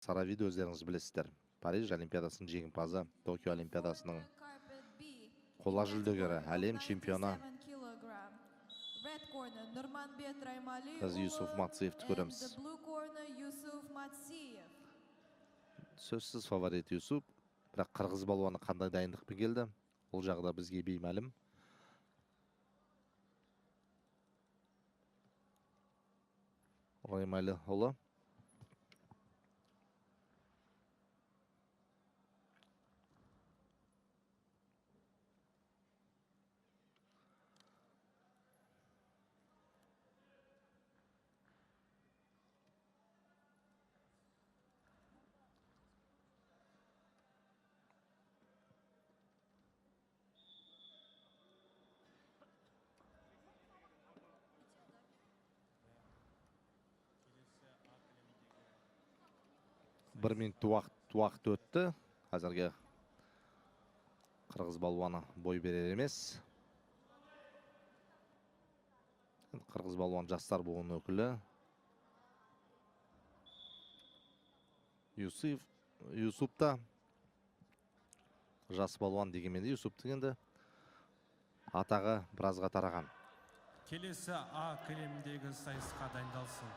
Саравиді өздеріңіз білесіздер. Париж Олимпиадасының жеңімпазы, Токио Олимпиадасының қола жүлдегері, әлем чемпионы. Біз Юсуф Матсиевті көреміз. Сөзсіз фаворит Юсуф, бірақ қырғыз балуаны қандай дайындықпен келді, ол жағы да бізге беймәлім. Раймали ұлы. Бір минут уақыт өтті. Қазірге қырғыз балуаны бой берер емес. Қырғыз балуан жастар буын өкілі. Юсуп та жас балуан дегенмен де Юсуп дегенде атағы біразға тараған. Келесі А кілемдегі сайысқа дайындалсын.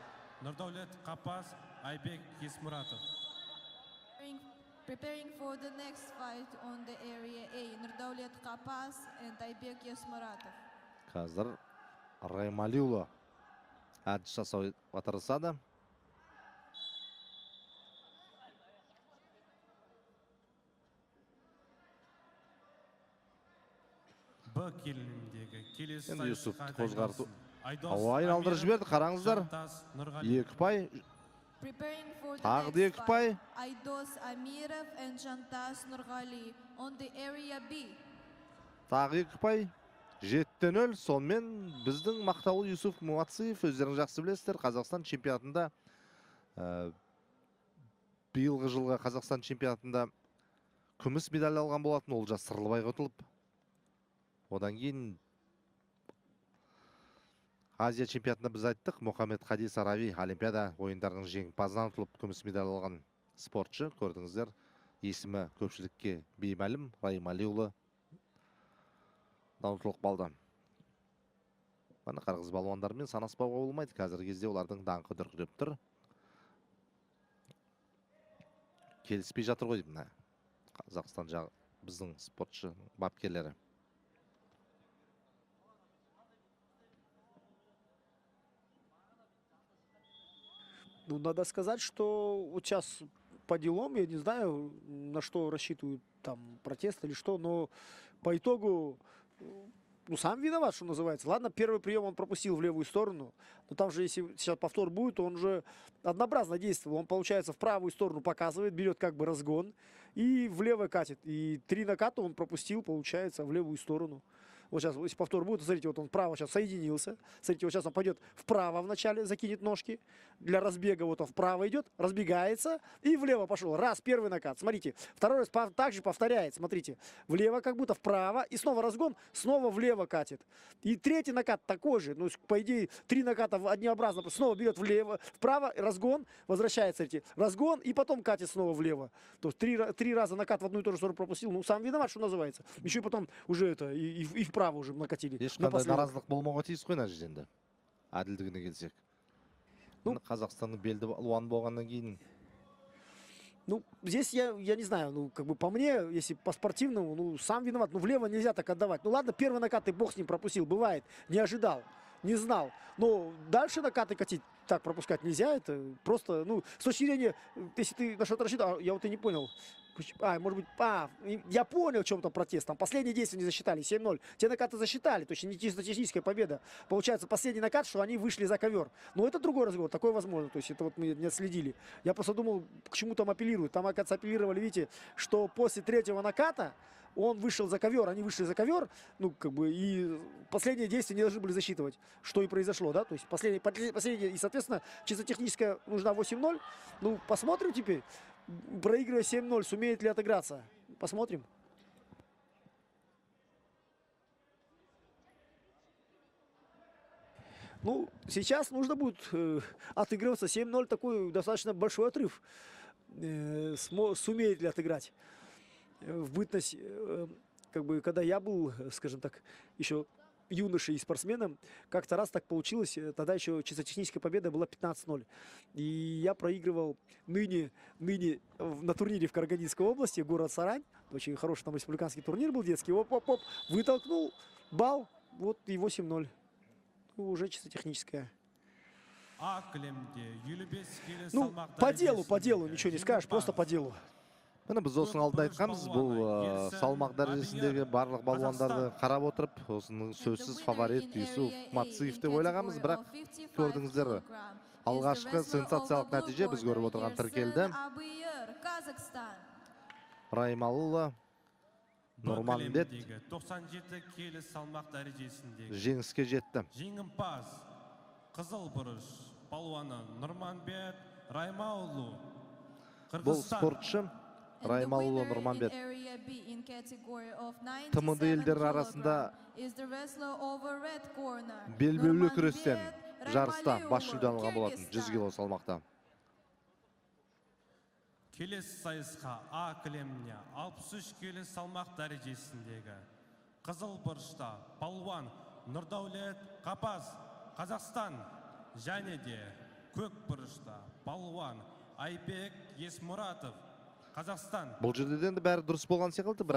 Нұрдәулет Қапас, Айбек Есмұратов. Preparing for the next fight on the area A, Nurdaulet Kapas and Aybek Yesmuratov. Қазір Раймалиұлы әдіс жасауға тырысады. Б кілемдегі келесі Енді Юсуп сайысқа қозғарту. дайындалсын. Ауайын алдырып жіберді, қараңыздар. Екі пай. Preparing for the Тағы да next екі пай. fight, Aidos Amirov and Jantas Nurgali on the area B. Тағы екі пай. 7-0. Сонымен біздің мақтаулы Юсуф Матсиев, өздерің жақсы білесіздер, Қазақстан чемпионатында биылғы жылғы Қазақстан чемпионатында күміс медаль алған болатын. Олжас Сырлыбайға ұтылып. Одан кейін Азия чемпионатында біз айттық, Мұхаммед Хади Сарави Олимпиада ойындарының жеңімпазынан ұтылып күміс медаль алған спортшы. Көрдіңіздер, есімі көпшілікке беймәлім, Раймалиұлы ұтылып қалды. Мына қырғыз балуандармен санаспауға болмайды. Қазіргі кезде олардың даңқы дүркіреп тұр. Келіспей жатыр ғой деймін. Қазақстан жағы біздің спортшы бапкерлері. Ну, надо сказать, что вот сейчас по делам, я не знаю, на что рассчитывают там протесты или что, но по итогу, ну, сам виноват, что называется. Ладно, первый прием он пропустил в левую сторону, но там же, если сейчас повтор будет, он же однообразно действовал. Он, получается, в правую сторону показывает, берет как бы разгон и влево катит. И 3 наката он пропустил, получается, в левую сторону. Вот сейчас, если повтор будет, смотрите, вот он вправо сейчас соединился. Смотрите, вот сейчас он пойдет вправо вначале, закинет ножки. Для разбега вот он вправо идет, разбегается и влево пошел. Раз, первый накат. Смотрите, второй раз также повторяет. Смотрите, влево как будто вправо. И снова разгон, снова влево катит. И третий накат такой же. Ну, по идее, 3 наката однообразно. Снова берет влево, вправо, разгон, возвращается, смотрите, разгон и потом катит снова влево. То есть 3 раза накат в одну и ту же сторону пропустил. Ну, сам виноват, что называется. Еще и потом уже это, и вправо уже накатили. Ешқандай наразылық болмауға тиіс қой, нәтижесінде. Әділдігіне келсек. Ну, Қазақстанның белді балуаны болғаннан кейін. Ну, здесь я не знаю, ну, как бы по мне, если по спортивному, ну, сам виноват. Ну, влево нельзя так отдавать. Ну, ладно, первый накат ты бог с ним пропустил, бывает, не ожидал, не знал. Но дальше накаты катить так пропускать нельзя, это просто, ну, с точки зрения, если ты на что-то рассчитал, я вот и не понял. Может быть, я понял, в чем там протест. Там последние действия не засчитали, 7-0. Те накаты засчитали, то есть не чисто техническая победа. Получается, последний накат, что они вышли за ковер. Но это другой разговор, такой возможно. То есть это вот мы не отследили. Я просто думал, к чему там апеллируют. Там, оказывается, апеллировали, видите, что после 3-го наката он вышел за ковер, они вышли за ковер, ну, как бы, и последние действия не должны были засчитывать, что и произошло, да, то есть последние, и, соответственно, чисто техническая нужна 8-0, ну, посмотрим теперь, проигрывая 7-0, сумеет ли отыграться, посмотрим. Ну, сейчас нужно будет отыгрываться 7-0, такой достаточно большой отрыв. сумеет ли отыграть в бытность, как бы, когда я был, скажем так, еще юношей и спортсменом, как-то раз так получилось, тогда еще чисто техническая победа была 15-0. И я проигрывал ныне на турнире в Карагандинской области, город Сарань, очень хороший там республиканский турнир был детский, оп-оп-оп, вытолкнул, бал, вот и 8-0. Ну, уже чисто техническая. А кілемде елу бес келі Ну, салмақ по делу, дәрежесіндегі ничего не скажешь, просто по жеңімпаз. делу. Міне біз осының алдында айтқанбыз, бұл салмақ дәрежесіндегі барлық балуандарды қарап отырып, осының сөзсіз фаворит Юсуф Мациев деп ойлағанбыз, бірақ көрдіңіздер, алғашқы сенсациялық нәтиже біз көріп отырған тіркелді. Раймалұлы Нұрманбет 97 келі салмақ дәрежесіндегі жеңіске жетті. жеңімпаз қызыл бұрыш палуаны Нұрманбет Раймаұлы Бұл спортшы Раймалұлы Нұрманбет ТМД елдері арасында белбеулі күрестен жарыста бас жүлде алған болатын 100 кило салмақта. келесі сайысқа А кілеміне 63 келі салмақ дәрежесіндегі қызыл бұрышта палуан Нұрдаулет Қапас Қазақстан және де көк бұрышта палуан Айбек Есмұратов Қазақстан. Бұл жерде де бәрі дұрыс болған секілді.